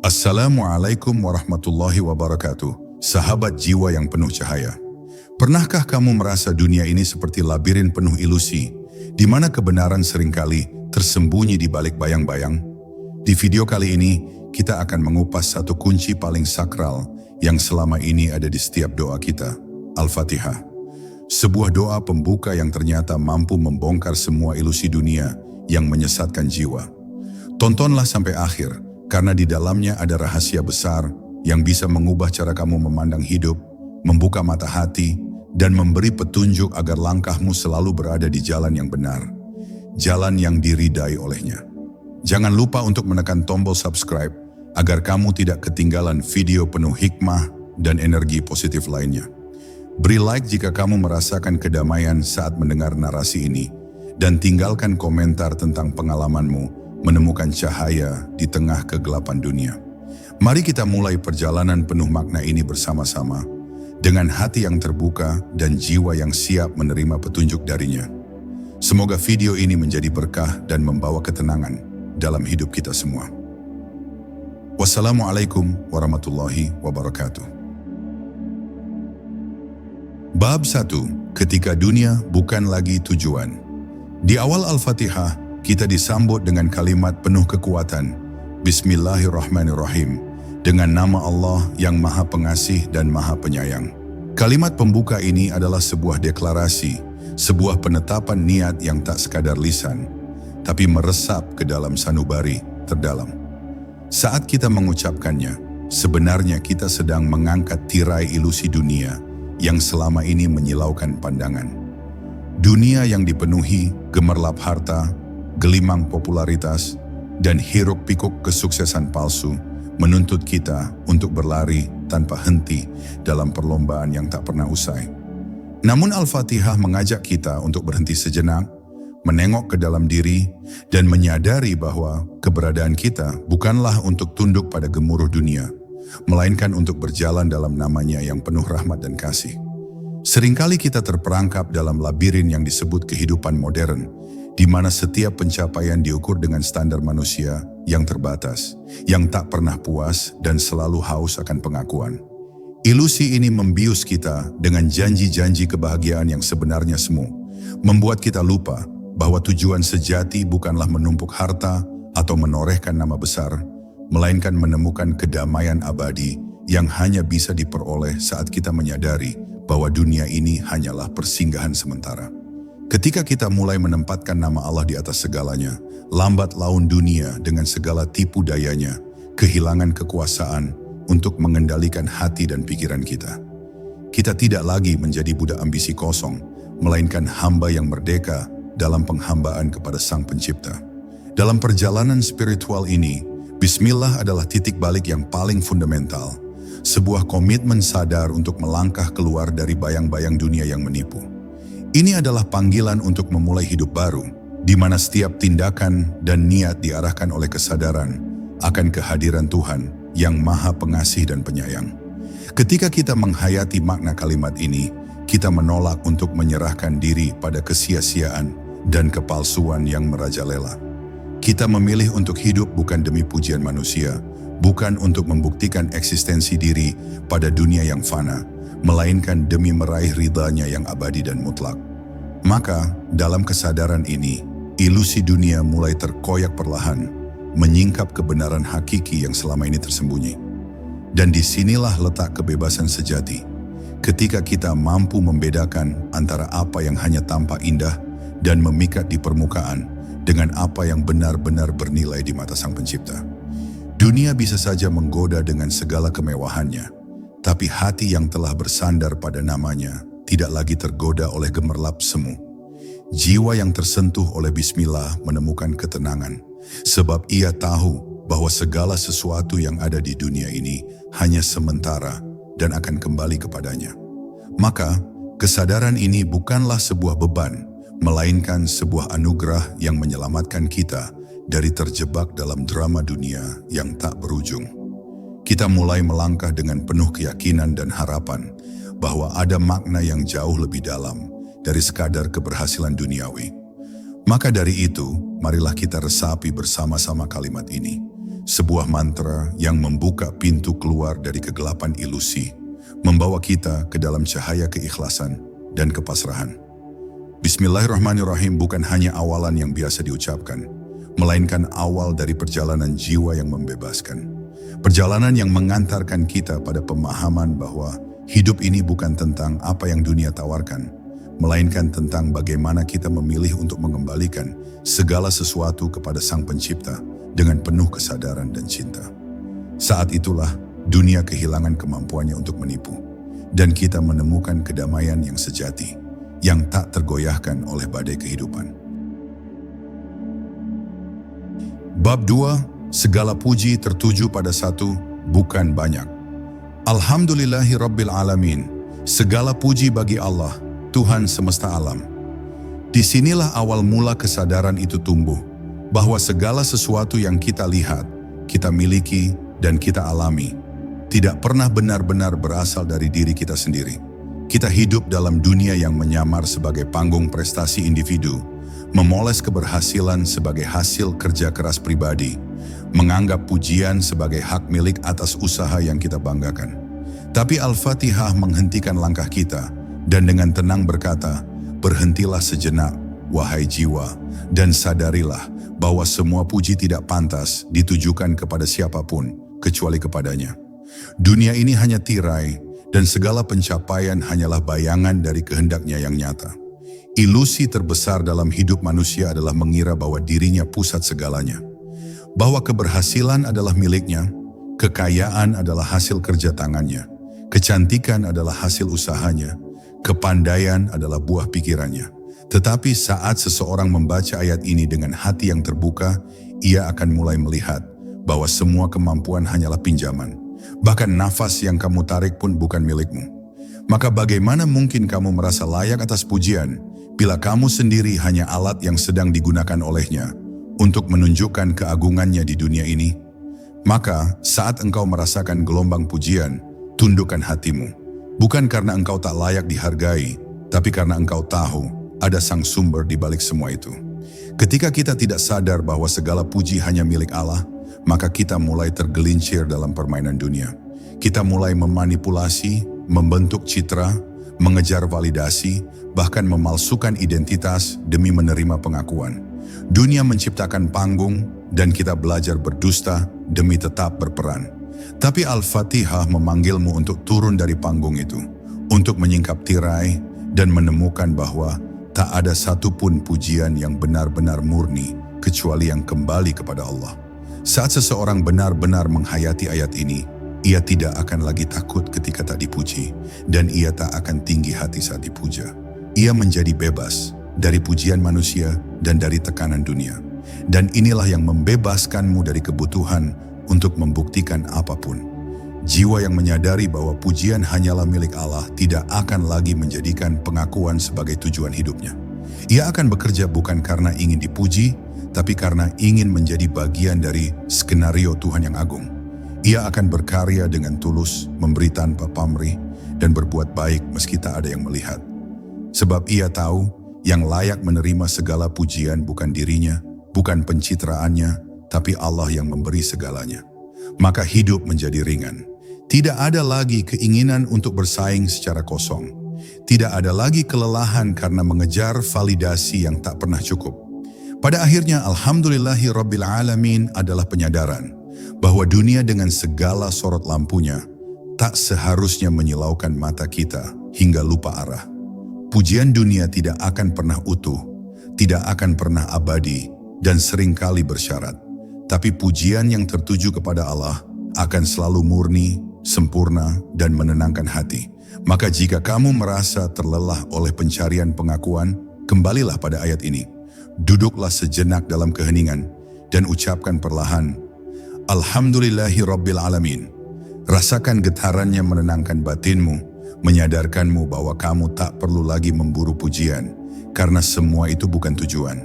Assalamualaikum warahmatullahi wabarakatuh. Sahabat jiwa yang penuh cahaya. Pernahkah kamu merasa dunia ini seperti labirin penuh ilusi, di mana kebenaran seringkali tersembunyi di balik bayang-bayang? Di video kali ini, kita akan mengupas satu kunci paling sakral yang selama ini ada di setiap doa kita, Al-Fatihah. Sebuah doa pembuka yang ternyata mampu membongkar semua ilusi dunia yang menyesatkan jiwa. Tontonlah sampai akhir, karena di dalamnya ada rahasia besar yang bisa mengubah cara kamu memandang hidup, membuka mata hati, dan memberi petunjuk agar langkahmu selalu berada di jalan yang benar, jalan yang diridai olehnya. Jangan lupa untuk menekan tombol subscribe agar kamu tidak ketinggalan video penuh hikmah dan energi positif lainnya. Beri like jika kamu merasakan kedamaian saat mendengar narasi ini, dan tinggalkan komentar tentang pengalamanmu menemukan cahaya di tengah kegelapan dunia. Mari kita mulai perjalanan penuh makna ini bersama-sama, dengan hati yang terbuka dan jiwa yang siap menerima petunjuk darinya. Semoga video ini menjadi berkah dan membawa ketenangan dalam hidup kita semua. Wassalamualaikum warahmatullahi wabarakatuh. Bab 1. Ketika dunia bukan lagi tujuan. Di awal Al-Fatihah, kita disambut dengan kalimat penuh kekuatan, Bismillahirrahmanirrahim, dengan nama Allah yang Maha Pengasih dan Maha Penyayang. Kalimat pembuka ini adalah sebuah deklarasi, sebuah penetapan niat yang tak sekadar lisan, tapi meresap ke dalam sanubari terdalam. Saat kita mengucapkannya, sebenarnya kita sedang mengangkat tirai ilusi dunia yang selama ini menyilaukan pandangan. Dunia yang dipenuhi gemerlap harta, gelimang popularitas, dan hiruk-pikuk kesuksesan palsu menuntut kita untuk berlari tanpa henti dalam perlombaan yang tak pernah usai. Namun Al-Fatihah mengajak kita untuk berhenti sejenak, menengok ke dalam diri, dan menyadari bahwa keberadaan kita bukanlah untuk tunduk pada gemuruh dunia, melainkan untuk berjalan dalam namanya yang penuh rahmat dan kasih. Seringkali kita terperangkap dalam labirin yang disebut kehidupan modern, di mana setiap pencapaian diukur dengan standar manusia yang terbatas, yang tak pernah puas dan selalu haus akan pengakuan. Ilusi ini membius kita dengan janji-janji kebahagiaan yang sebenarnya semu, membuat kita lupa bahwa tujuan sejati bukanlah menumpuk harta atau menorehkan nama besar, melainkan menemukan kedamaian abadi yang hanya bisa diperoleh saat kita menyadari bahwa dunia ini hanyalah persinggahan sementara. Ketika kita mulai menempatkan nama Allah di atas segalanya, lambat laun dunia dengan segala tipu dayanya kehilangan kekuasaan untuk mengendalikan hati dan pikiran kita. Kita tidak lagi menjadi budak ambisi kosong, melainkan hamba yang merdeka dalam penghambaan kepada Sang Pencipta. Dalam perjalanan spiritual ini, Bismillah adalah titik balik yang paling fundamental, sebuah komitmen sadar untuk melangkah keluar dari bayang-bayang dunia yang menipu. Ini adalah panggilan untuk memulai hidup baru, di mana setiap tindakan dan niat diarahkan oleh kesadaran akan kehadiran Tuhan yang Maha Pengasih dan Penyayang. Ketika kita menghayati makna kalimat ini, kita menolak untuk menyerahkan diri pada kesia-siaan dan kepalsuan yang merajalela. Kita memilih untuk hidup bukan demi pujian manusia, bukan untuk membuktikan eksistensi diri pada dunia yang fana, melainkan demi meraih ridhanya yang abadi dan mutlak. Maka, dalam kesadaran ini, ilusi dunia mulai terkoyak perlahan, menyingkap kebenaran hakiki yang selama ini tersembunyi. Dan disinilah letak kebebasan sejati, ketika kita mampu membedakan antara apa yang hanya tampak indah dan memikat di permukaan dengan apa yang benar-benar bernilai di mata Sang Pencipta. Dunia bisa saja menggoda dengan segala kemewahannya, tapi hati yang telah bersandar pada namanya tidak lagi tergoda oleh gemerlap semu. Jiwa yang tersentuh oleh Bismillah menemukan ketenangan, sebab ia tahu bahwa segala sesuatu yang ada di dunia ini hanya sementara dan akan kembali kepadanya. Maka, kesadaran ini bukanlah sebuah beban, melainkan sebuah anugerah yang menyelamatkan kita dari terjebak dalam drama dunia yang tak berujung. Kita mulai melangkah dengan penuh keyakinan dan harapan bahwa ada makna yang jauh lebih dalam dari sekadar keberhasilan duniawi. Maka dari itu, marilah kita resapi bersama-sama kalimat ini. sebuah mantra yang membuka pintu keluar dari kegelapan ilusi, membawa kita ke dalam cahaya keikhlasan dan kepasrahan. Bismillahirrahmanirrahim bukan hanya awalan yang biasa diucapkan, melainkan awal dari perjalanan jiwa yang membebaskan. Perjalanan yang mengantarkan kita pada pemahaman bahwa hidup ini bukan tentang apa yang dunia tawarkan, melainkan tentang bagaimana kita memilih untuk mengembalikan segala sesuatu kepada Sang Pencipta dengan penuh kesadaran dan cinta. Saat itulah dunia kehilangan kemampuannya untuk menipu, dan kita menemukan kedamaian yang sejati, yang tak tergoyahkan oleh badai kehidupan. Bab 2, segala puji tertuju pada satu, bukan banyak. Alhamdulillahi Rabbil Alamin, segala puji bagi Allah, Tuhan semesta alam. Disinilah awal mula kesadaran itu tumbuh, bahwa segala sesuatu yang kita lihat, kita miliki, dan kita alami, tidak pernah benar-benar berasal dari diri kita sendiri. Kita hidup dalam dunia yang menyamar sebagai panggung prestasi individu, memoles keberhasilan sebagai hasil kerja keras pribadi, menganggap pujian sebagai hak milik atas usaha yang kita banggakan. Tapi Al-Fatihah menghentikan langkah kita, dan dengan tenang berkata, berhentilah sejenak, wahai jiwa, dan sadarilah bahwa semua puji tidak pantas ditujukan kepada siapapun kecuali kepadanya. Dunia ini hanya tirai dan segala pencapaian hanyalah bayangan dari kehendaknya yang nyata. Ilusi terbesar dalam hidup manusia adalah mengira bahwa dirinya pusat segalanya. Bahwa keberhasilan adalah miliknya, kekayaan adalah hasil kerja tangannya, kecantikan adalah hasil usahanya, kepandaian adalah buah pikirannya. Tetapi saat seseorang membaca ayat ini dengan hati yang terbuka, ia akan mulai melihat bahwa semua kemampuan hanyalah pinjaman. Bahkan nafas yang kamu tarik pun bukan milikmu. Maka bagaimana mungkin kamu merasa layak atas pujian bila kamu sendiri hanya alat yang sedang digunakan olehnya untuk menunjukkan keagungannya di dunia ini? Maka saat engkau merasakan gelombang pujian, tundukkan hatimu. Bukan karena engkau tak layak dihargai, tapi karena engkau tahu ada sang sumber di balik semua itu. Ketika kita tidak sadar bahwa segala puji hanya milik Allah, maka kita mulai tergelincir dalam permainan dunia. Kita mulai memanipulasi, membentuk citra, mengejar validasi, bahkan memalsukan identitas demi menerima pengakuan. Dunia menciptakan panggung dan kita belajar berdusta demi tetap berperan. Tapi Al-Fatihah memanggilmu untuk turun dari panggung itu, untuk menyingkap tirai dan menemukan bahwa tak ada satupun pujian yang benar-benar murni kecuali yang kembali kepada Allah. Saat seseorang benar-benar menghayati ayat ini, ia tidak akan lagi takut ketika tak dipuji, dan ia tak akan tinggi hati saat dipuja. Ia menjadi bebas dari pujian manusia dan dari tekanan dunia. Dan inilah yang membebaskanmu dari kebutuhan untuk membuktikan apapun. Jiwa yang menyadari bahwa pujian hanyalah milik Allah tidak akan lagi menjadikan pengakuan sebagai tujuan hidupnya. Ia akan bekerja bukan karena ingin dipuji, tapi karena ingin menjadi bagian dari skenario Tuhan yang agung. Ia akan berkarya dengan tulus, memberi tanpa pamrih, dan berbuat baik meski tak ada yang melihat. Sebab ia tahu yang layak menerima segala pujian bukan dirinya, bukan pencitraannya, tapi Allah yang memberi segalanya. Maka hidup menjadi ringan. Tidak ada lagi keinginan untuk bersaing secara kosong. Tidak ada lagi kelelahan karena mengejar validasi yang tak pernah cukup. Pada akhirnya Alhamdulillahi Rabbil Alamin adalah penyadaran bahwa dunia dengan segala sorot lampunya tak seharusnya menyilaukan mata kita hingga lupa arah. Pujian dunia tidak akan pernah utuh, tidak akan pernah abadi, dan seringkali bersyarat. Tapi pujian yang tertuju kepada Allah akan selalu murni, sempurna, dan menenangkan hati. Maka jika kamu merasa terlelah oleh pencarian pengakuan, kembalilah pada ayat ini. Duduklah sejenak dalam keheningan dan ucapkan perlahan, Alhamdulillahi Rabbil Alamin. Rasakan getarannya menenangkan batinmu, menyadarkanmu bahwa kamu tak perlu lagi memburu pujian, karena semua itu bukan tujuan.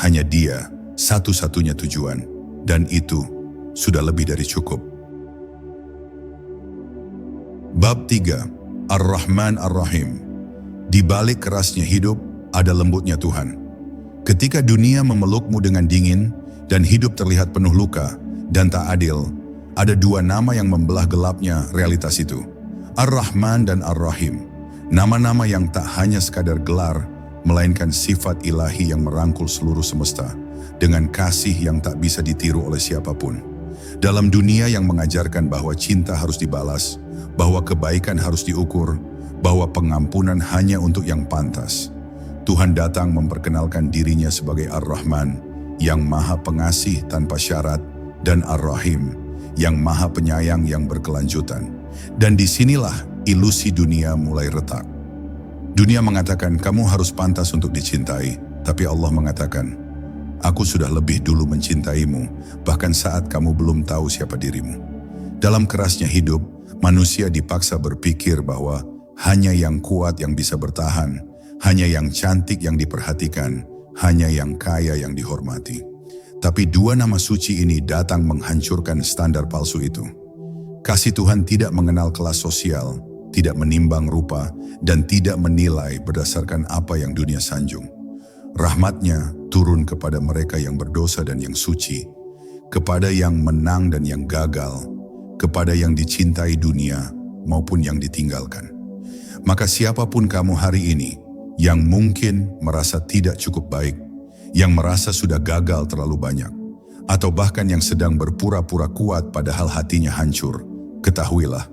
Hanya Dia satu-satunya tujuan, dan itu sudah lebih dari cukup. Bab 3, Ar-Rahman Ar-Rahim. Di balik kerasnya hidup, ada lembutnya Tuhan. Ketika dunia memelukmu dengan dingin dan hidup terlihat penuh luka, dan tak adil, ada dua nama yang membelah gelapnya realitas itu. Ar-Rahman dan Ar-Rahim. Nama-nama yang tak hanya sekadar gelar, melainkan sifat ilahi yang merangkul seluruh semesta, dengan kasih yang tak bisa ditiru oleh siapapun. Dalam dunia yang mengajarkan bahwa cinta harus dibalas, bahwa kebaikan harus diukur, bahwa pengampunan hanya untuk yang pantas, Tuhan datang memperkenalkan dirinya sebagai Ar-Rahman, yang maha pengasih tanpa syarat, dan Ar-Rahim, yang maha penyayang yang berkelanjutan. Dan disinilah ilusi dunia mulai retak. Dunia mengatakan kamu harus pantas untuk dicintai, tapi Allah mengatakan, aku sudah lebih dulu mencintaimu, bahkan saat kamu belum tahu siapa dirimu. Dalam kerasnya hidup, manusia dipaksa berpikir bahwa hanya yang kuat yang bisa bertahan, hanya yang cantik yang diperhatikan, hanya yang kaya yang dihormati. Tapi dua nama suci ini datang menghancurkan standar palsu itu. Kasih Tuhan tidak mengenal kelas sosial, tidak menimbang rupa, dan tidak menilai berdasarkan apa yang dunia sanjung. Rahmatnya turun kepada mereka yang berdosa dan yang suci, kepada yang menang dan yang gagal, kepada yang dicintai dunia maupun yang ditinggalkan. Maka siapapun kamu hari ini, yang mungkin merasa tidak cukup baik, yang merasa sudah gagal terlalu banyak, atau bahkan yang sedang berpura-pura kuat padahal hatinya hancur, ketahuilah,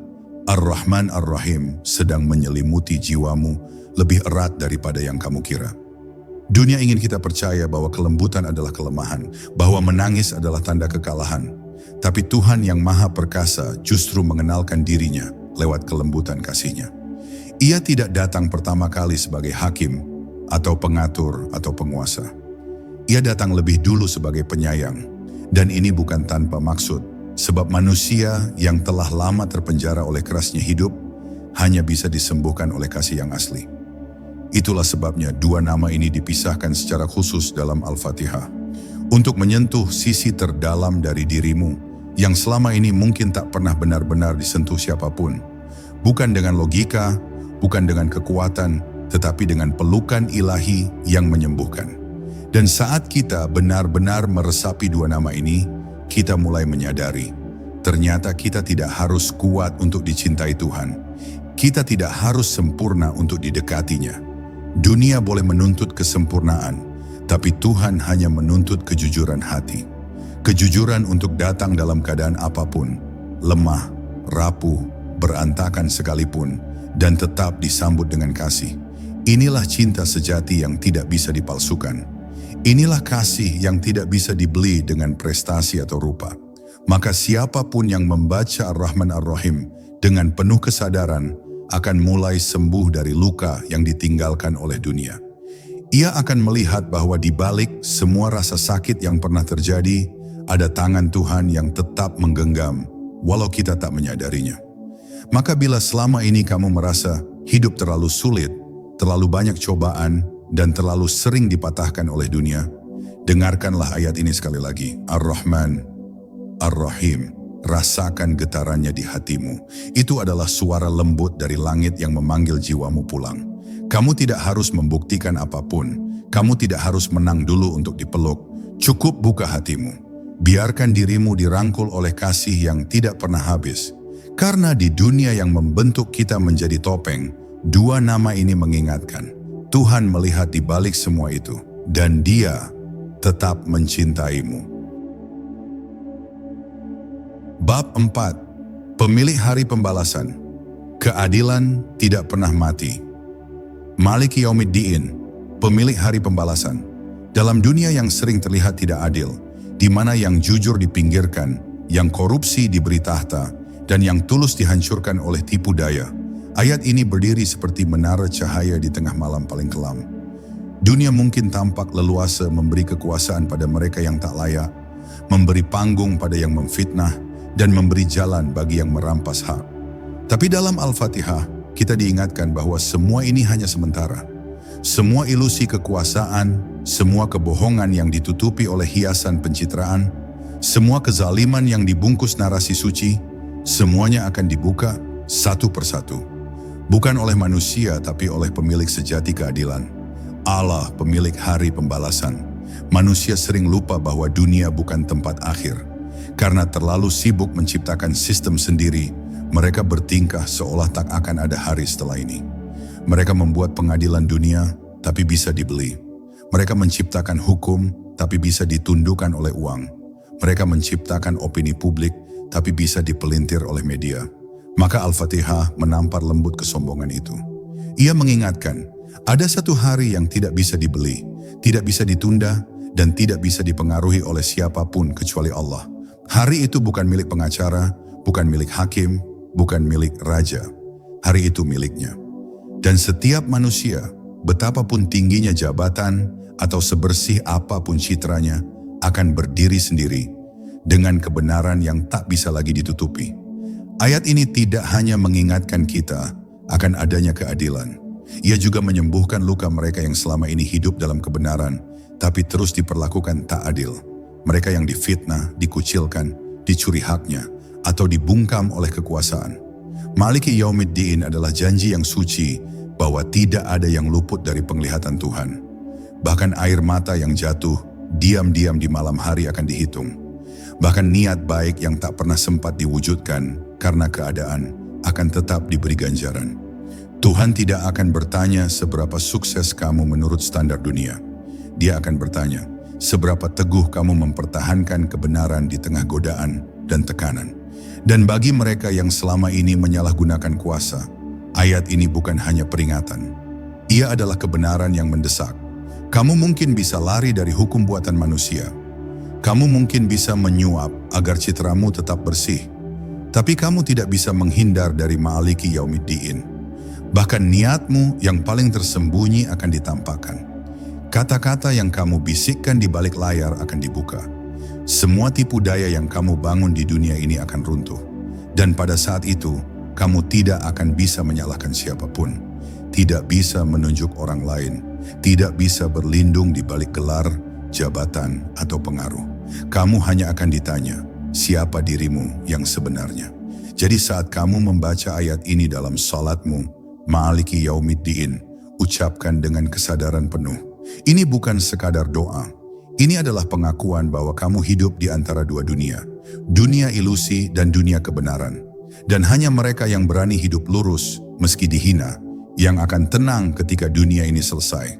Ar-Rahman Ar-Rahim sedang menyelimuti jiwamu lebih erat daripada yang kamu kira. Dunia ingin kita percaya bahwa kelembutan adalah kelemahan, bahwa menangis adalah tanda kekalahan. Tapi Tuhan yang maha perkasa justru mengenalkan dirinya lewat kelembutan kasih-Nya. Ia tidak datang pertama kali sebagai hakim, atau pengatur, atau penguasa. Ia datang lebih dulu sebagai penyayang, dan ini bukan tanpa maksud, sebab manusia yang telah lama terpenjara oleh kerasnya hidup hanya bisa disembuhkan oleh kasih yang asli. Itulah sebabnya dua nama ini dipisahkan secara khusus dalam Al-Fatihah, untuk menyentuh sisi terdalam dari dirimu yang selama ini mungkin tak pernah benar-benar disentuh siapapun, bukan dengan logika, bukan dengan kekuatan, tetapi dengan pelukan ilahi yang menyembuhkan. Dan saat kita benar-benar meresapi dua nama ini, kita mulai menyadari, ternyata kita tidak harus kuat untuk dicintai Tuhan. Kita tidak harus sempurna untuk didekatinya. Dunia boleh menuntut kesempurnaan, tapi Tuhan hanya menuntut kejujuran hati. Kejujuran untuk datang dalam keadaan apapun, lemah, rapuh, berantakan sekalipun, dan tetap disambut dengan kasih. Inilah cinta sejati yang tidak bisa dipalsukan. Inilah kasih yang tidak bisa dibeli dengan prestasi atau rupa. Maka siapapun yang membaca Ar-Rahman Ar-Rahim dengan penuh kesadaran akan mulai sembuh dari luka yang ditinggalkan oleh dunia. Ia akan melihat bahwa di balik semua rasa sakit yang pernah terjadi, ada tangan Tuhan yang tetap menggenggam, walau kita tak menyadarinya. Maka bila selama ini kamu merasa hidup terlalu sulit, terlalu banyak cobaan, dan terlalu sering dipatahkan oleh dunia, dengarkanlah ayat ini sekali lagi. Ar-Rahman, Ar-Rahim, rasakan getarannya di hatimu. Itu adalah suara lembut dari langit yang memanggil jiwamu pulang. Kamu tidak harus membuktikan apapun. Kamu tidak harus menang dulu untuk dipeluk. Cukup buka hatimu. Biarkan dirimu dirangkul oleh kasih yang tidak pernah habis. Karena di dunia yang membentuk kita menjadi topeng, dua nama ini mengingatkan, Tuhan melihat di balik semua itu, dan Dia tetap mencintaimu. Bab 4. Pemilik hari pembalasan. Keadilan tidak pernah mati. Maliki Yaumiddin, pemilik hari pembalasan. Dalam dunia yang sering terlihat tidak adil, di mana yang jujur dipinggirkan, yang korupsi diberi tahta, dan yang tulus dihancurkan oleh tipu daya, ayat ini berdiri seperti menara cahaya di tengah malam paling kelam. Dunia mungkin tampak leluasa memberi kekuasaan pada mereka yang tak layak, memberi panggung pada yang memfitnah, dan memberi jalan bagi yang merampas hak. Tapi dalam Al-Fatihah, kita diingatkan bahwa semua ini hanya sementara. Semua ilusi kekuasaan, semua kebohongan yang ditutupi oleh hiasan pencitraan, semua kezaliman yang dibungkus narasi suci, semuanya akan dibuka satu persatu. Bukan oleh manusia, tapi oleh pemilik sejati keadilan. Allah, pemilik hari pembalasan. Manusia sering lupa bahwa dunia bukan tempat akhir. Karena terlalu sibuk menciptakan sistem sendiri, mereka bertingkah seolah tak akan ada hari setelah ini. Mereka membuat pengadilan dunia, tapi bisa dibeli. Mereka menciptakan hukum, tapi bisa ditundukkan oleh uang. Mereka menciptakan opini publik, tapi bisa dipelintir oleh media. Maka Al-Fatihah menampar lembut kesombongan itu. Ia mengingatkan, ada satu hari yang tidak bisa dibeli, tidak bisa ditunda, dan tidak bisa dipengaruhi oleh siapapun kecuali Allah. Hari itu bukan milik pengacara, bukan milik hakim, bukan milik raja. Hari itu miliknya. Dan setiap manusia, betapapun tingginya jabatan atau sebersih apapun citranya, akan berdiri sendiri dengan kebenaran yang tak bisa lagi ditutupi. Ayat ini tidak hanya mengingatkan kita akan adanya keadilan. Ia juga menyembuhkan luka mereka yang selama ini hidup dalam kebenaran, tapi terus diperlakukan tak adil. Mereka yang difitnah, dikucilkan, dicuri haknya, atau dibungkam oleh kekuasaan. Maliki Yaumiddin adalah janji yang suci bahwa tidak ada yang luput dari penglihatan Tuhan. Bahkan air mata yang jatuh diam-diam di malam hari akan dihitung. Bahkan niat baik yang tak pernah sempat diwujudkan karena keadaan akan tetap diberi ganjaran. Tuhan tidak akan bertanya seberapa sukses kamu menurut standar dunia. Dia akan bertanya, seberapa teguh kamu mempertahankan kebenaran di tengah godaan dan tekanan. Dan bagi mereka yang selama ini menyalahgunakan kuasa, ayat ini bukan hanya peringatan. Ia adalah kebenaran yang mendesak. Kamu mungkin bisa lari dari hukum buatan manusia. Kamu mungkin bisa menyuap agar citramu tetap bersih. Tapi kamu tidak bisa menghindar dari Maliki Yaumiddin. Bahkan niatmu yang paling tersembunyi akan ditampakkan. Kata-kata yang kamu bisikkan di balik layar akan dibuka. Semua tipu daya yang kamu bangun di dunia ini akan runtuh. Dan pada saat itu, kamu tidak akan bisa menyalahkan siapapun. Tidak bisa menunjuk orang lain. Tidak bisa berlindung di balik gelar, jabatan, atau pengaruh. Kamu hanya akan ditanya, siapa dirimu yang sebenarnya. Jadi saat kamu membaca ayat ini dalam salatmu, Maliki Yaumiddin, ucapkan dengan kesadaran penuh. Ini bukan sekadar doa. Ini adalah pengakuan bahwa kamu hidup di antara dua dunia. Dunia ilusi dan dunia kebenaran. Dan hanya mereka yang berani hidup lurus, meski dihina, yang akan tenang ketika dunia ini selesai.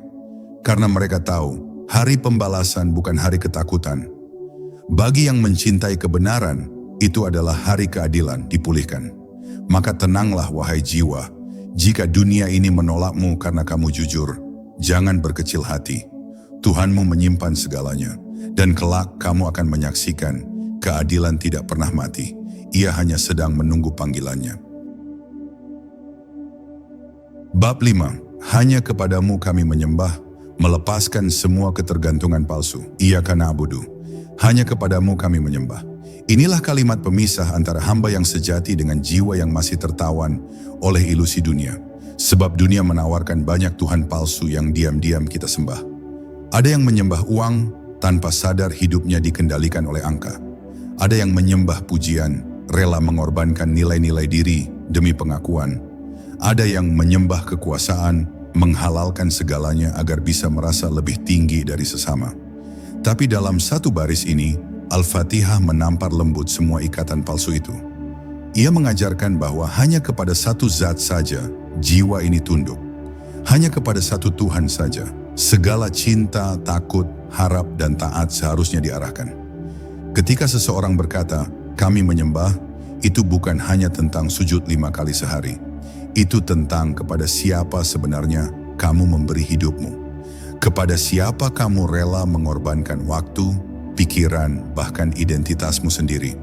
Karena mereka tahu, hari pembalasan bukan hari ketakutan. Bagi yang mencintai kebenaran, itu adalah hari keadilan dipulihkan. Maka tenanglah wahai jiwa. Jika dunia ini menolakmu karena kamu jujur, jangan berkecil hati. Tuhanmu menyimpan segalanya, dan kelak kamu akan menyaksikan keadilan tidak pernah mati. Ia hanya sedang menunggu panggilannya. Bab 5. Hanya kepadamu kami menyembah, melepaskan semua ketergantungan palsu. Iyyaka na'budu. Hanya kepadamu kami menyembah. Inilah kalimat pemisah antara hamba yang sejati dengan jiwa yang masih tertawan oleh ilusi dunia. Sebab dunia menawarkan banyak Tuhan palsu yang diam-diam kita sembah. Ada yang menyembah uang tanpa sadar hidupnya dikendalikan oleh angka. Ada yang menyembah pujian, rela mengorbankan nilai-nilai diri demi pengakuan. Ada yang menyembah kekuasaan, menghalalkan segalanya agar bisa merasa lebih tinggi dari sesama. Tapi dalam satu baris ini, Al-Fatihah menampar lembut semua ikatan palsu itu. Ia mengajarkan bahwa hanya kepada satu zat saja jiwa ini tunduk. Hanya kepada satu Tuhan saja segala cinta, takut, harap, dan taat seharusnya diarahkan. Ketika seseorang berkata, kami menyembah, itu bukan hanya tentang sujud 5 kali sehari. Itu tentang kepada siapa sebenarnya kamu memberi hidupmu. Kepada siapa kamu rela mengorbankan waktu, pikiran, bahkan identitasmu sendiri.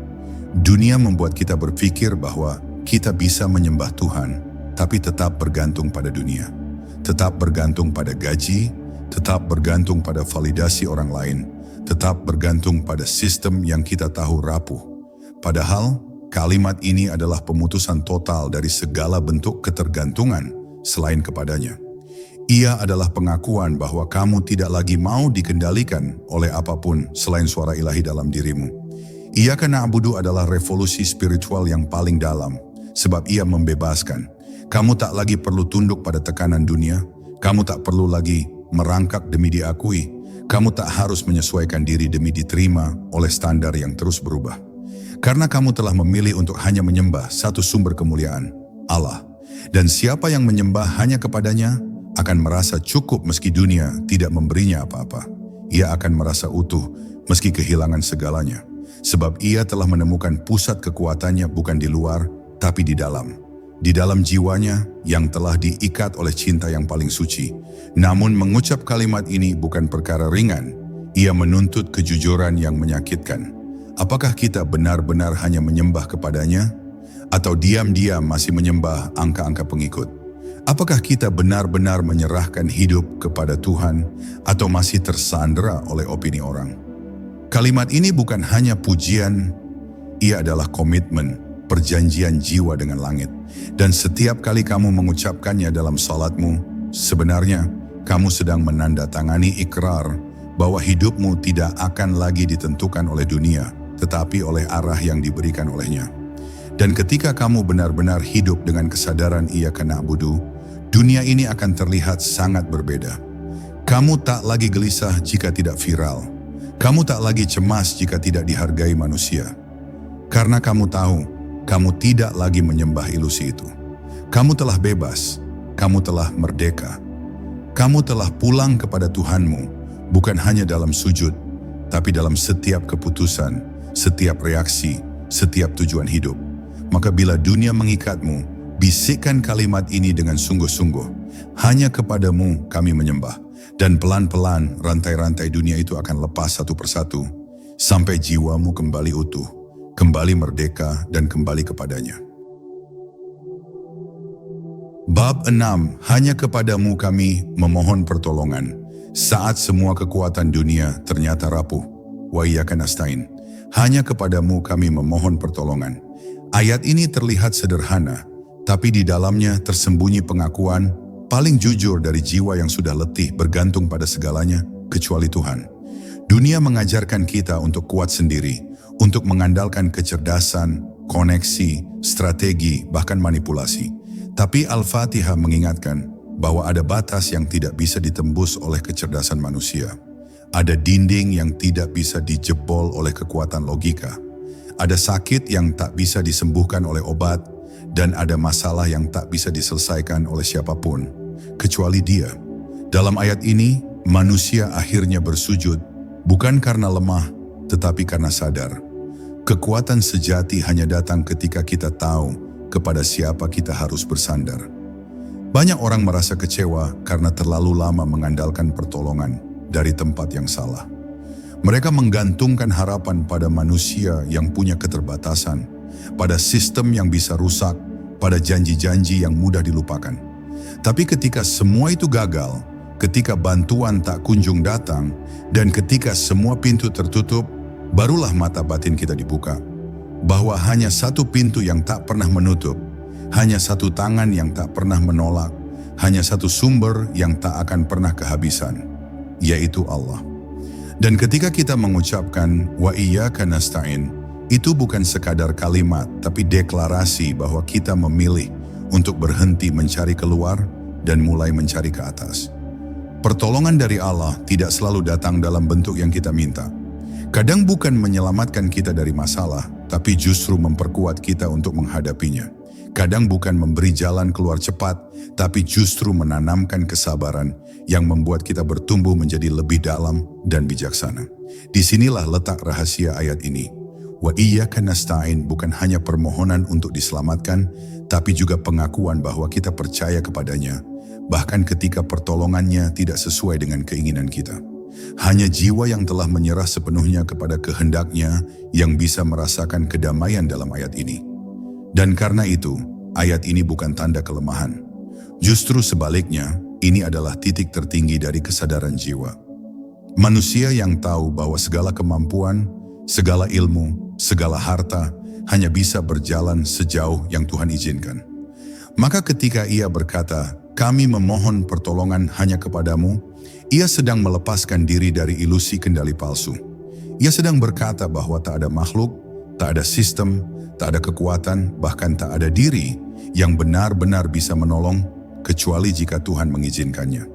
Dunia membuat kita berpikir bahwa kita bisa menyembah Tuhan, tapi tetap bergantung pada dunia. Tetap bergantung pada gaji, tetap bergantung pada validasi orang lain, tetap bergantung pada sistem yang kita tahu rapuh. Padahal, kalimat ini adalah pemutusan total dari segala bentuk ketergantungan selain kepadanya. Ia adalah pengakuan bahwa kamu tidak lagi mau dikendalikan oleh apapun selain suara ilahi dalam dirimu. Iyyaka na'budu adalah revolusi spiritual yang paling dalam, sebab ia membebaskan. Kamu tak lagi perlu tunduk pada tekanan dunia, kamu tak perlu lagi merangkak demi diakui, kamu tak harus menyesuaikan diri demi diterima oleh standar yang terus berubah. Karena kamu telah memilih untuk hanya menyembah satu sumber kemuliaan, Allah. Dan siapa yang menyembah hanya kepadanya akan merasa cukup meski dunia tidak memberinya apa-apa. Ia akan merasa utuh meski kehilangan segalanya. Sebab ia telah menemukan pusat kekuatannya bukan di luar, tapi di dalam. Di dalam jiwanya yang telah diikat oleh cinta yang paling suci. Namun mengucap kalimat ini bukan perkara ringan. Ia menuntut kejujuran yang menyakitkan. Apakah kita benar-benar hanya menyembah kepadanya? Atau diam-diam masih menyembah angka-angka pengikut? Apakah kita benar-benar menyerahkan hidup kepada Tuhan atau masih tersandera oleh opini orang? Kalimat ini bukan hanya pujian, ia adalah komitmen, perjanjian jiwa dengan langit. Dan setiap kali kamu mengucapkannya dalam salatmu, sebenarnya kamu sedang menandatangani ikrar bahwa hidupmu tidak akan lagi ditentukan oleh dunia, tetapi oleh arah yang diberikan olehnya. Dan ketika kamu benar-benar hidup dengan kesadaran Iyyaka na'budu, dunia ini akan terlihat sangat berbeda. Kamu tak lagi gelisah jika tidak viral. Kamu tak lagi cemas jika tidak dihargai manusia. Karena kamu tahu, kamu tidak lagi menyembah ilusi itu. Kamu telah bebas, kamu telah merdeka. Kamu telah pulang kepada Tuhanmu, bukan hanya dalam sujud, tapi dalam setiap keputusan, setiap reaksi, setiap tujuan hidup. Maka bila dunia mengikatmu, bisikkan kalimat ini dengan sungguh-sungguh. Hanya kepadamu kami menyembah. Dan pelan-pelan rantai-rantai dunia itu akan lepas satu persatu, sampai jiwamu kembali utuh, kembali merdeka dan kembali kepadanya. Bab 6, hanya kepadamu kami memohon pertolongan, saat semua kekuatan dunia ternyata rapuh. Wa iyyaka nasta'in. Hanya kepadamu kami memohon pertolongan. Ayat ini terlihat sederhana, tapi di dalamnya tersembunyi pengakuan paling jujur dari jiwa yang sudah letih bergantung pada segalanya, kecuali Tuhan. Dunia mengajarkan kita untuk kuat sendiri, untuk mengandalkan kecerdasan, koneksi, strategi, bahkan manipulasi. Tapi Al-Fatihah mengingatkan bahwa ada batas yang tidak bisa ditembus oleh kecerdasan manusia. Ada dinding yang tidak bisa dijebol oleh kekuatan logika. Ada sakit yang tak bisa disembuhkan oleh obat, dan ada masalah yang tak bisa diselesaikan oleh siapapun, kecuali Dia. Dalam ayat ini, manusia akhirnya bersujud, bukan karena lemah, tetapi karena sadar. Kekuatan sejati hanya datang ketika kita tahu kepada siapa kita harus bersandar. Banyak orang merasa kecewa karena terlalu lama mengandalkan pertolongan dari tempat yang salah. Mereka menggantungkan harapan pada manusia yang punya keterbatasan, pada sistem yang bisa rusak, pada janji-janji yang mudah dilupakan. Tapi ketika semua itu gagal, ketika bantuan tak kunjung datang, dan ketika semua pintu tertutup, barulah mata batin kita dibuka. Bahwa hanya satu pintu yang tak pernah menutup, hanya satu tangan yang tak pernah menolak, hanya satu sumber yang tak akan pernah kehabisan, yaitu Allah. Dan ketika kita mengucapkan wa iyyaka nasta'in, itu bukan sekadar kalimat, tapi deklarasi bahwa kita memilih untuk berhenti mencari keluar dan mulai mencari ke atas. Pertolongan dari Allah tidak selalu datang dalam bentuk yang kita minta. Kadang bukan menyelamatkan kita dari masalah, tapi justru memperkuat kita untuk menghadapinya. Kadang bukan memberi jalan keluar cepat, tapi justru menanamkan kesabaran yang membuat kita bertumbuh menjadi lebih dalam dan bijaksana. Disinilah letak rahasia ayat ini. Wa iyyaka nasta'in bukan hanya permohonan untuk diselamatkan, tapi juga pengakuan bahwa kita percaya kepadanya, bahkan ketika pertolongannya tidak sesuai dengan keinginan kita. Hanya jiwa yang telah menyerah sepenuhnya kepada kehendaknya yang bisa merasakan kedamaian dalam ayat ini. Dan karena itu, ayat ini bukan tanda kelemahan. Justru sebaliknya, ini adalah titik tertinggi dari kesadaran jiwa. Manusia yang tahu bahwa segala kemampuan, segala ilmu, segala harta hanya bisa berjalan sejauh yang Tuhan izinkan. Maka ketika ia berkata, "Kami memohon pertolongan hanya kepadamu," ia sedang melepaskan diri dari ilusi kendali palsu. Ia sedang berkata bahwa tak ada makhluk, tak ada sistem, tak ada kekuatan, bahkan tak ada diri yang benar-benar bisa menolong kecuali jika Tuhan mengizinkannya.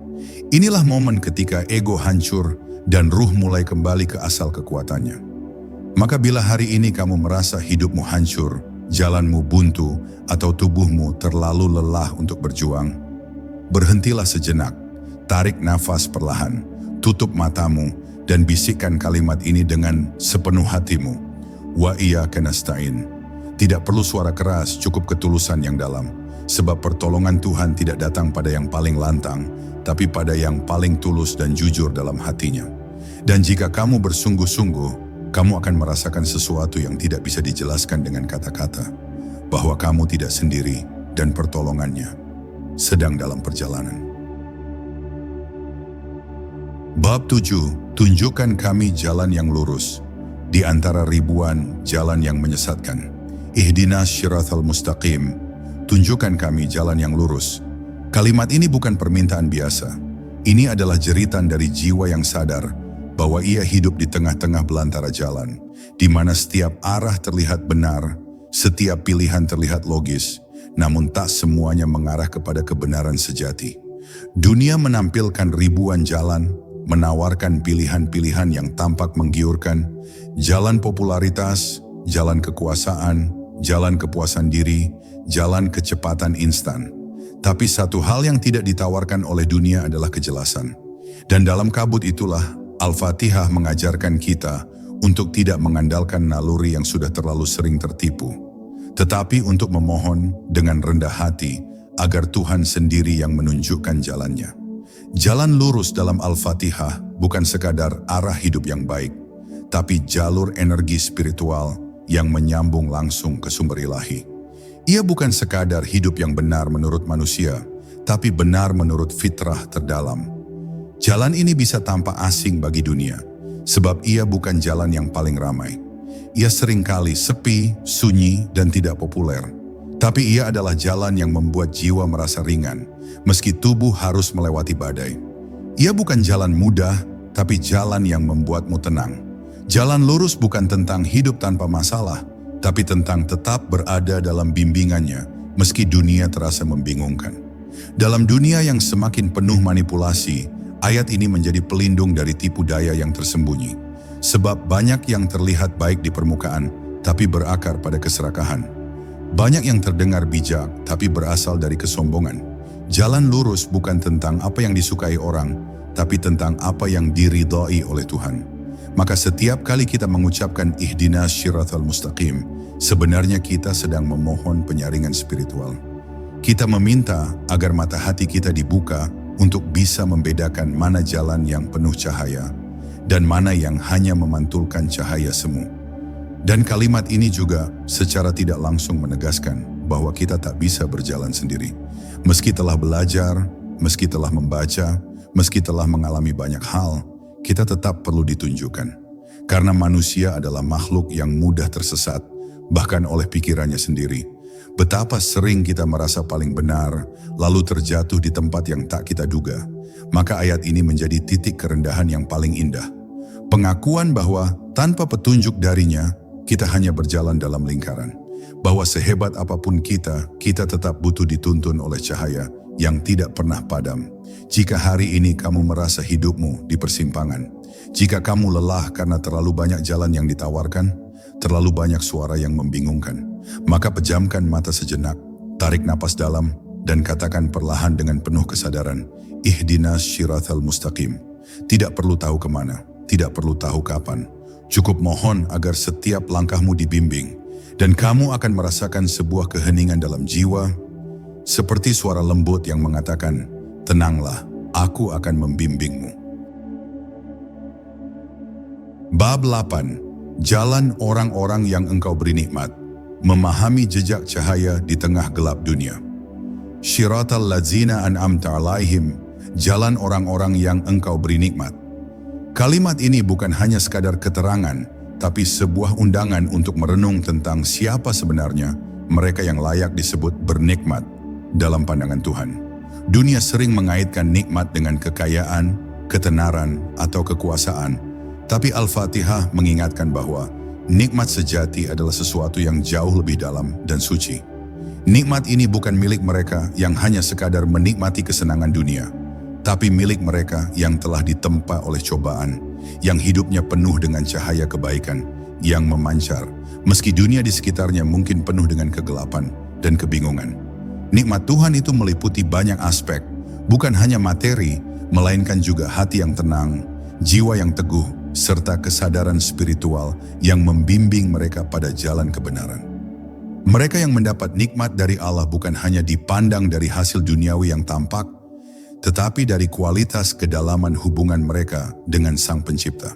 Inilah momen ketika ego hancur dan ruh mulai kembali ke asal kekuatannya. Maka bila hari ini kamu merasa hidupmu hancur, jalanmu buntu, atau tubuhmu terlalu lelah untuk berjuang, berhentilah sejenak, tarik nafas perlahan, tutup matamu, dan bisikkan kalimat ini dengan sepenuh hatimu. Wa iyyaka nasta'in. Tidak perlu suara keras, cukup ketulusan yang dalam. Sebab pertolongan Tuhan tidak datang pada yang paling lantang, tapi pada yang paling tulus dan jujur dalam hatinya. Dan jika kamu bersungguh-sungguh, kamu akan merasakan sesuatu yang tidak bisa dijelaskan dengan kata-kata, bahwa kamu tidak sendiri dan pertolongannya sedang dalam perjalanan. Bab 7, tunjukkan kami jalan yang lurus di antara ribuan jalan yang menyesatkan. Ihdinas syiratal mustaqim. Tunjukkan kami jalan yang lurus. Kalimat ini bukan permintaan biasa. Ini adalah jeritan dari jiwa yang sadar bahwa ia hidup di tengah-tengah belantara jalan, di mana setiap arah terlihat benar, setiap pilihan terlihat logis, namun tak semuanya mengarah kepada kebenaran sejati. Dunia menampilkan ribuan jalan, menawarkan pilihan-pilihan yang tampak menggiurkan, jalan popularitas, jalan kekuasaan, jalan kepuasan diri, jalan kecepatan instan. Tapi satu hal yang tidak ditawarkan oleh dunia adalah kejelasan. Dan dalam kabut itulah Al-Fatihah mengajarkan kita untuk tidak mengandalkan naluri yang sudah terlalu sering tertipu, tetapi untuk memohon dengan rendah hati agar Tuhan sendiri yang menunjukkan jalannya. Jalan lurus dalam Al-Fatihah bukan sekadar arah hidup yang baik, tapi jalur energi spiritual yang menyambung langsung ke sumber ilahi. Ia bukan sekadar hidup yang benar menurut manusia, tapi benar menurut fitrah terdalam. Jalan ini bisa tampak asing bagi dunia, sebab ia bukan jalan yang paling ramai. Ia seringkali sepi, sunyi, dan tidak populer. Tapi ia adalah jalan yang membuat jiwa merasa ringan, meski tubuh harus melewati badai. Ia bukan jalan mudah, tapi jalan yang membuatmu tenang. Jalan lurus bukan tentang hidup tanpa masalah, tapi tentang tetap berada dalam bimbingannya, meski dunia terasa membingungkan. Dalam dunia yang semakin penuh manipulasi, ayat ini menjadi pelindung dari tipu daya yang tersembunyi. Sebab banyak yang terlihat baik di permukaan, tapi berakar pada keserakahan. Banyak yang terdengar bijak, tapi berasal dari kesombongan. Jalan lurus bukan tentang apa yang disukai orang, tapi tentang apa yang diridhai oleh Tuhan. Maka setiap kali kita mengucapkan ihdinas syiratal mustaqim, sebenarnya kita sedang memohon penyaringan spiritual. Kita meminta agar mata hati kita dibuka untuk bisa membedakan mana jalan yang penuh cahaya dan mana yang hanya memantulkan cahaya semu. Dan kalimat ini juga secara tidak langsung menegaskan bahwa kita tak bisa berjalan sendiri. Meski telah belajar, meski telah membaca, meski telah mengalami banyak hal, kita tetap perlu ditunjukkan. Karena manusia adalah makhluk yang mudah tersesat, bahkan oleh pikirannya sendiri. Betapa sering kita merasa paling benar, lalu terjatuh di tempat yang tak kita duga. Maka ayat ini menjadi titik kerendahan yang paling indah. Pengakuan bahwa tanpa petunjuk darinya, kita hanya berjalan dalam lingkaran. Bahwa sehebat apapun kita tetap butuh dituntun oleh cahaya yang tidak pernah padam. Jika hari ini kamu merasa hidupmu di persimpangan, jika kamu lelah karena terlalu banyak jalan yang ditawarkan, terlalu banyak suara yang membingungkan, maka pejamkan mata sejenak, tarik napas dalam, dan katakan perlahan dengan penuh kesadaran, ihdinas syiratal mustaqim. Tidak perlu tahu kemana, tidak perlu tahu kapan. Cukup mohon agar setiap langkahmu dibimbing, dan kamu akan merasakan sebuah keheningan dalam jiwa, seperti suara lembut yang mengatakan, tenanglah, aku akan membimbingmu. Bab 8. Jalan orang-orang yang engkau beri nikmat, memahami jejak cahaya di tengah gelap dunia. Syiratal ladzina an'amta alaihim, jalan orang-orang yang engkau beri nikmat. Kalimat ini bukan hanya sekadar keterangan, tapi sebuah undangan untuk merenung tentang siapa sebenarnya mereka yang layak disebut bernikmat dalam pandangan Tuhan. Dunia sering mengaitkan nikmat dengan kekayaan, ketenaran, atau kekuasaan. Tapi Al-Fatihah mengingatkan bahwa nikmat sejati adalah sesuatu yang jauh lebih dalam dan suci. Nikmat ini bukan milik mereka yang hanya sekadar menikmati kesenangan dunia, tapi milik mereka yang telah ditempa oleh cobaan, yang hidupnya penuh dengan cahaya kebaikan, yang memancar, meski dunia di sekitarnya mungkin penuh dengan kegelapan dan kebingungan. Nikmat Tuhan itu meliputi banyak aspek, bukan hanya materi, melainkan juga hati yang tenang, jiwa yang teguh, serta kesadaran spiritual yang membimbing mereka pada jalan kebenaran. Mereka yang mendapat nikmat dari Allah bukan hanya dipandang dari hasil duniawi yang tampak, tetapi dari kualitas kedalaman hubungan mereka dengan Sang Pencipta.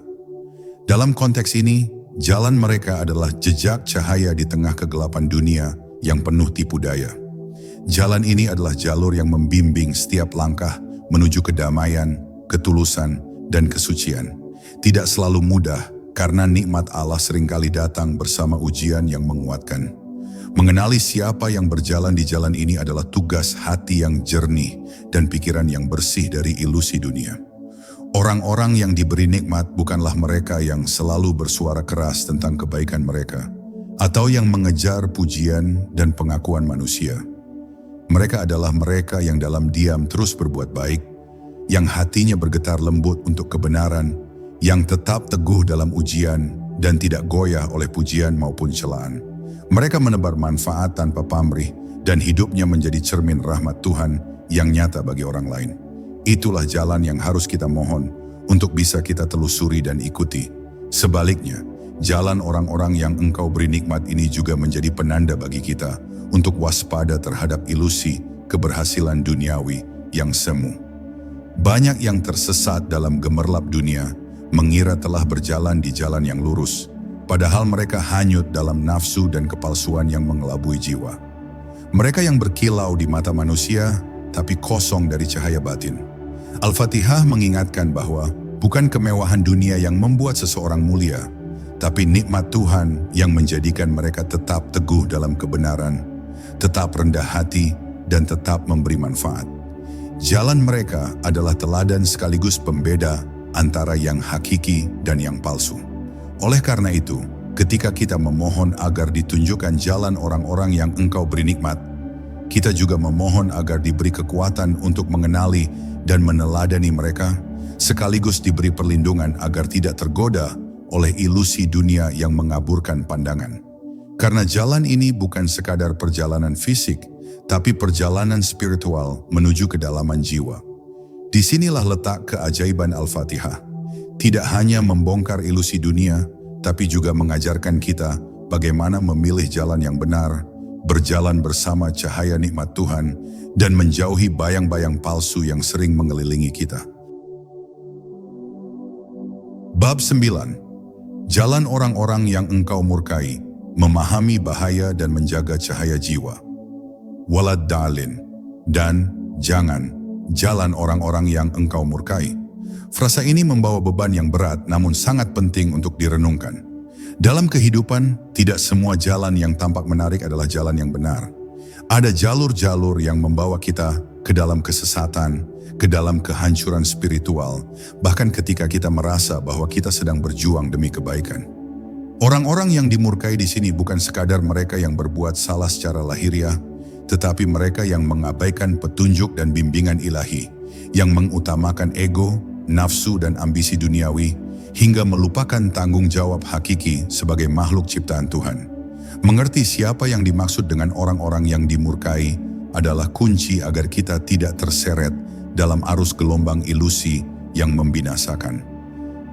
Dalam konteks ini, jalan mereka adalah jejak cahaya di tengah kegelapan dunia yang penuh tipu daya. Jalan ini adalah jalur yang membimbing setiap langkah menuju kedamaian, ketulusan, dan kesucian. Tidak selalu mudah karena nikmat Allah seringkali datang bersama ujian yang menguatkan. Mengenali siapa yang berjalan di jalan ini adalah tugas hati yang jernih dan pikiran yang bersih dari ilusi dunia. Orang-orang yang diberi nikmat bukanlah mereka yang selalu bersuara keras tentang kebaikan mereka, atau yang mengejar pujian dan pengakuan manusia. Mereka adalah mereka yang dalam diam terus berbuat baik, yang hatinya bergetar lembut untuk kebenaran, yang tetap teguh dalam ujian dan tidak goyah oleh pujian maupun celaan. Mereka menebar manfaat tanpa pamrih dan hidupnya menjadi cermin rahmat Tuhan yang nyata bagi orang lain. Itulah jalan yang harus kita mohon untuk bisa kita telusuri dan ikuti. Sebaliknya, jalan orang-orang yang Engkau beri nikmat ini juga menjadi penanda bagi kita untuk waspada terhadap ilusi keberhasilan duniawi yang semu. Banyak yang tersesat dalam gemerlap dunia mengira telah berjalan di jalan yang lurus, padahal mereka hanyut dalam nafsu dan kepalsuan yang mengelabui jiwa. Mereka yang berkilau di mata manusia, tapi kosong dari cahaya batin. Al-Fatihah mengingatkan bahwa bukan kemewahan dunia yang membuat seseorang mulia, tapi nikmat Tuhan yang menjadikan mereka tetap teguh dalam kebenaran, tetap rendah hati, dan tetap memberi manfaat. Jalan mereka adalah teladan sekaligus pembeda antara yang hakiki dan yang palsu. Oleh karena itu, ketika kita memohon agar ditunjukkan jalan orang-orang yang Engkau beri nikmat, kita juga memohon agar diberi kekuatan untuk mengenali dan meneladani mereka, sekaligus diberi perlindungan agar tidak tergoda oleh ilusi dunia yang mengaburkan pandangan. Karena jalan ini bukan sekadar perjalanan fisik, tapi perjalanan spiritual menuju kedalaman jiwa. Disinilah letak keajaiban Al-Fatihah. Tidak hanya membongkar ilusi dunia, tapi juga mengajarkan kita bagaimana memilih jalan yang benar, berjalan bersama cahaya nikmat Tuhan, dan menjauhi bayang-bayang palsu yang sering mengelilingi kita. Bab 9. Jalan orang-orang yang Engkau murkai, memahami bahaya dan menjaga cahaya jiwa. Walad dalin, dan jangan, jalan orang-orang yang Engkau murkai. Frasa ini membawa beban yang berat namun sangat penting untuk direnungkan. Dalam kehidupan, tidak semua jalan yang tampak menarik adalah jalan yang benar. Ada jalur-jalur yang membawa kita ke dalam kesesatan, ke dalam kehancuran spiritual, bahkan ketika kita merasa bahwa kita sedang berjuang demi kebaikan. Orang-orang yang dimurkai di sini bukan sekadar mereka yang berbuat salah secara lahiriah, tetapi mereka yang mengabaikan petunjuk dan bimbingan ilahi, yang mengutamakan ego, nafsu dan ambisi duniawi, hingga melupakan tanggung jawab hakiki sebagai makhluk ciptaan Tuhan. Mengerti siapa yang dimaksud dengan orang-orang yang dimurkai adalah kunci agar kita tidak terseret dalam arus gelombang ilusi yang membinasakan.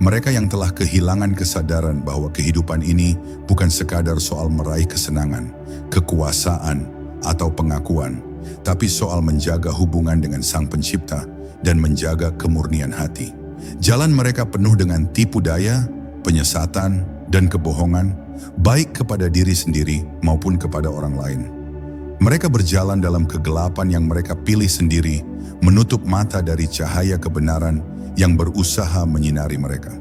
Mereka yang telah kehilangan kesadaran bahwa kehidupan ini bukan sekadar soal meraih kesenangan, kekuasaan, atau pengakuan, tapi soal menjaga hubungan dengan Sang Pencipta dan menjaga kemurnian hati. Jalan mereka penuh dengan tipu daya, penyesatan, dan kebohongan, baik kepada diri sendiri maupun kepada orang lain. Mereka berjalan dalam kegelapan yang mereka pilih sendiri, menutup mata dari cahaya kebenaran yang berusaha menyinari mereka.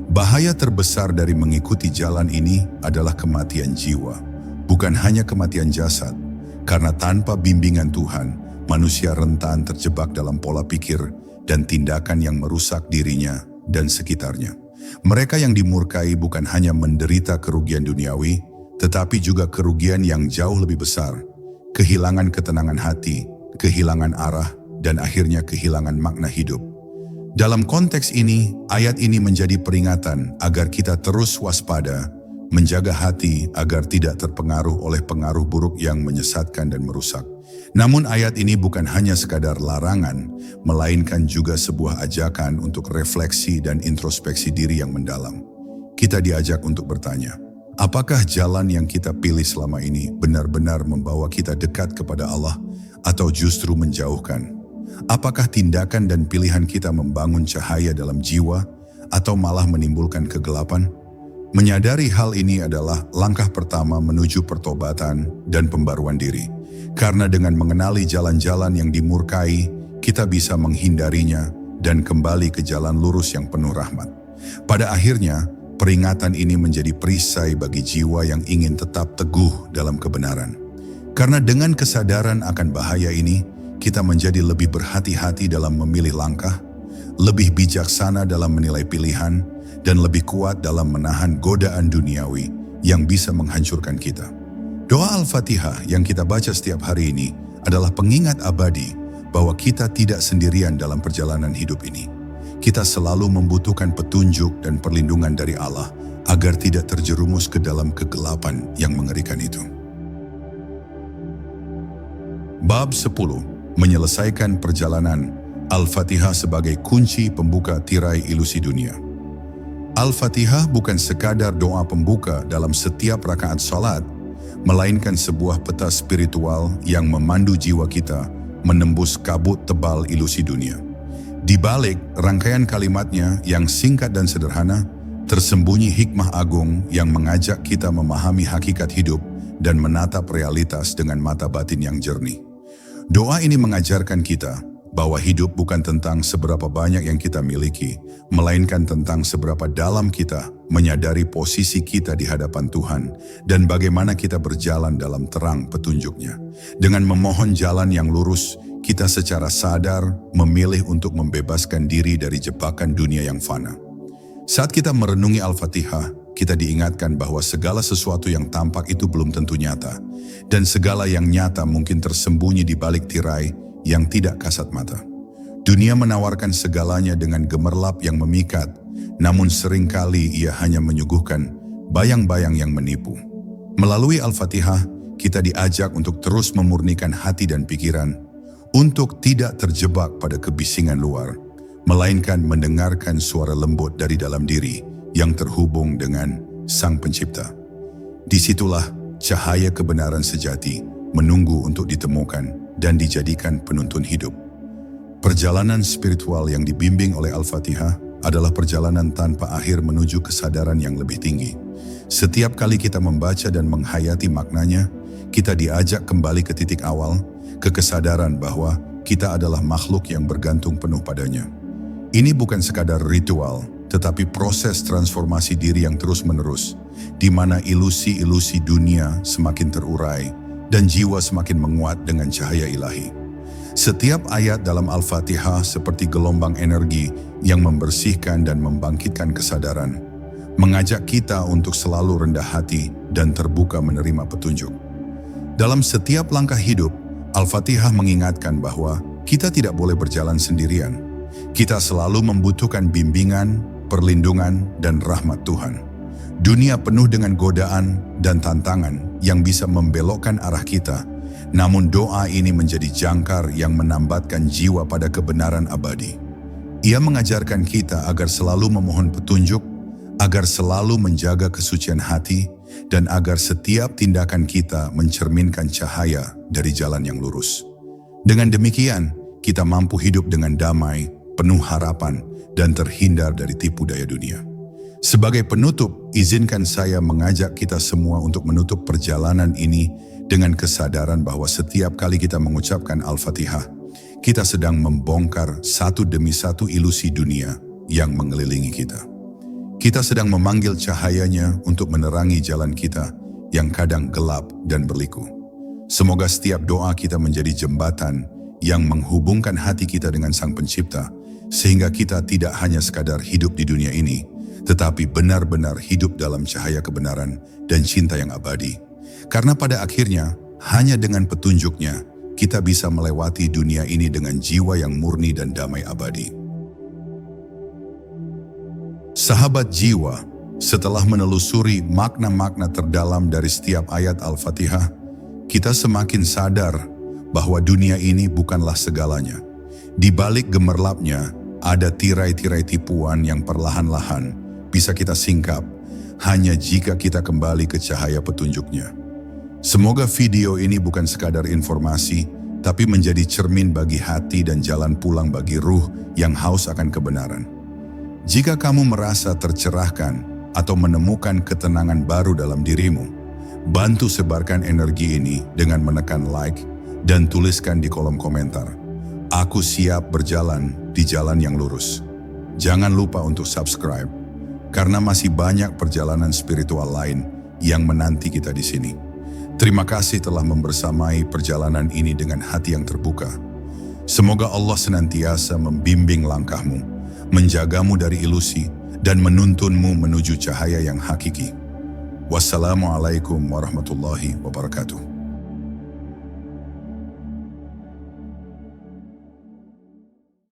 Bahaya terbesar dari mengikuti jalan ini adalah kematian jiwa, bukan hanya kematian jasad, karena tanpa bimbingan Tuhan, manusia rentan terjebak dalam pola pikir dan tindakan yang merusak dirinya dan sekitarnya. Mereka yang dimurkai bukan hanya menderita kerugian duniawi, tetapi juga kerugian yang jauh lebih besar, kehilangan ketenangan hati, kehilangan arah, dan akhirnya kehilangan makna hidup. Dalam konteks ini, ayat ini menjadi peringatan agar kita terus waspada, menjaga hati agar tidak terpengaruh oleh pengaruh buruk yang menyesatkan dan merusak. Namun ayat ini bukan hanya sekadar larangan, melainkan juga sebuah ajakan untuk refleksi dan introspeksi diri yang mendalam. Kita diajak untuk bertanya, apakah jalan yang kita pilih selama ini benar-benar membawa kita dekat kepada Allah atau justru menjauhkan? Apakah tindakan dan pilihan kita membangun cahaya dalam jiwa atau malah menimbulkan kegelapan? Menyadari hal ini adalah langkah pertama menuju pertobatan dan pembaruan diri. Karena dengan mengenali jalan-jalan yang dimurkai, kita bisa menghindarinya dan kembali ke jalan lurus yang penuh rahmat. Pada akhirnya, peringatan ini menjadi perisai bagi jiwa yang ingin tetap teguh dalam kebenaran. Karena dengan kesadaran akan bahaya ini, kita menjadi lebih berhati-hati dalam memilih langkah, lebih bijaksana dalam menilai pilihan, dan lebih kuat dalam menahan godaan duniawi yang bisa menghancurkan kita. Doa Al-Fatihah yang kita baca setiap hari ini adalah pengingat abadi bahwa kita tidak sendirian dalam perjalanan hidup ini. Kita selalu membutuhkan petunjuk dan perlindungan dari Allah agar tidak terjerumus ke dalam kegelapan yang mengerikan itu. Bab 10. Menyelesaikan perjalanan. Al-Fatihah sebagai kunci pembuka tirai ilusi dunia. Al-Fatihah bukan sekadar doa pembuka dalam setiap rakaat salat, melainkan sebuah peta spiritual yang memandu jiwa kita menembus kabut tebal ilusi dunia. Di balik rangkaian kalimatnya yang singkat dan sederhana, tersembunyi hikmah agung yang mengajak kita memahami hakikat hidup dan menatap realitas dengan mata batin yang jernih. Doa ini mengajarkan kita bahwa hidup bukan tentang seberapa banyak yang kita miliki, melainkan tentang seberapa dalam kita menyadari posisi kita di hadapan Tuhan dan bagaimana kita berjalan dalam terang petunjuk-Nya. Dengan memohon jalan yang lurus, kita secara sadar memilih untuk membebaskan diri dari jebakan dunia yang fana. Saat kita merenungi Al-Fatihah, kita diingatkan bahwa segala sesuatu yang tampak itu belum tentu nyata, dan segala yang nyata mungkin tersembunyi di balik tirai yang tidak kasat mata. Dunia menawarkan segalanya dengan gemerlap yang memikat, namun seringkali ia hanya menyuguhkan bayang-bayang yang menipu. Melalui Al-Fatihah, kita diajak untuk terus memurnikan hati dan pikiran, untuk tidak terjebak pada kebisingan luar, melainkan mendengarkan suara lembut dari dalam diri yang terhubung dengan Sang Pencipta. Disitulah cahaya kebenaran sejati menunggu untuk ditemukan dan dijadikan penuntun hidup. Perjalanan spiritual yang dibimbing oleh Al-Fatihah adalah perjalanan tanpa akhir menuju kesadaran yang lebih tinggi. Setiap kali kita membaca dan menghayati maknanya, kita diajak kembali ke titik awal, ke kesadaran bahwa kita adalah makhluk yang bergantung penuh padanya. Ini bukan sekadar ritual, tetapi proses transformasi diri yang terus-menerus, di mana ilusi-ilusi dunia semakin terurai dan jiwa semakin menguat dengan cahaya ilahi. Setiap ayat dalam Al-Fatihah seperti gelombang energi yang membersihkan dan membangkitkan kesadaran, mengajak kita untuk selalu rendah hati dan terbuka menerima petunjuk. Dalam setiap langkah hidup, Al-Fatihah mengingatkan bahwa kita tidak boleh berjalan sendirian. Kita selalu membutuhkan bimbingan, perlindungan, dan rahmat Tuhan. Dunia penuh dengan godaan dan tantangan yang bisa membelokkan arah kita, namun doa ini menjadi jangkar yang menambatkan jiwa pada kebenaran abadi. Ia mengajarkan kita agar selalu memohon petunjuk, agar selalu menjaga kesucian hati, dan agar setiap tindakan kita mencerminkan cahaya dari jalan yang lurus. Dengan demikian, kita mampu hidup dengan damai, penuh harapan, dan terhindar dari tipu daya dunia. Sebagai penutup, izinkan saya mengajak kita semua untuk menutup perjalanan ini dengan kesadaran bahwa setiap kali kita mengucapkan Al-Fatihah, kita sedang membongkar satu demi satu ilusi dunia yang mengelilingi kita. Kita sedang memanggil cahayanya untuk menerangi jalan kita yang kadang gelap dan berliku. Semoga setiap doa kita menjadi jembatan yang menghubungkan hati kita dengan Sang Pencipta, sehingga kita tidak hanya sekadar hidup di dunia ini, tetapi benar-benar hidup dalam cahaya kebenaran dan cinta yang abadi. Karena pada akhirnya, hanya dengan petunjuknya, kita bisa melewati dunia ini dengan jiwa yang murni dan damai abadi. Sahabat jiwa, Setelah menelusuri makna-makna terdalam dari setiap ayat Al-Fatihah, kita semakin sadar bahwa dunia ini bukanlah segalanya. Di balik gemerlapnya, ada tirai-tirai tipuan yang perlahan-lahan bisa kita singkap hanya jika kita kembali ke cahaya petunjuknya. Semoga video ini bukan sekadar informasi, tapi menjadi cermin bagi hati dan jalan pulang bagi ruh yang haus akan kebenaran. Jika kamu merasa tercerahkan atau menemukan ketenangan baru dalam dirimu, bantu sebarkan energi ini dengan menekan like dan tuliskan di kolom komentar, "Aku siap berjalan di jalan yang lurus." Jangan lupa untuk subscribe, karena masih banyak perjalanan spiritual lain yang menanti kita di sini. Terima kasih telah membersamai perjalanan ini dengan hati yang terbuka. Semoga Allah senantiasa membimbing langkahmu, menjagamu dari ilusi, dan menuntunmu menuju cahaya yang hakiki. Wassalamualaikum warahmatullahi wabarakatuh.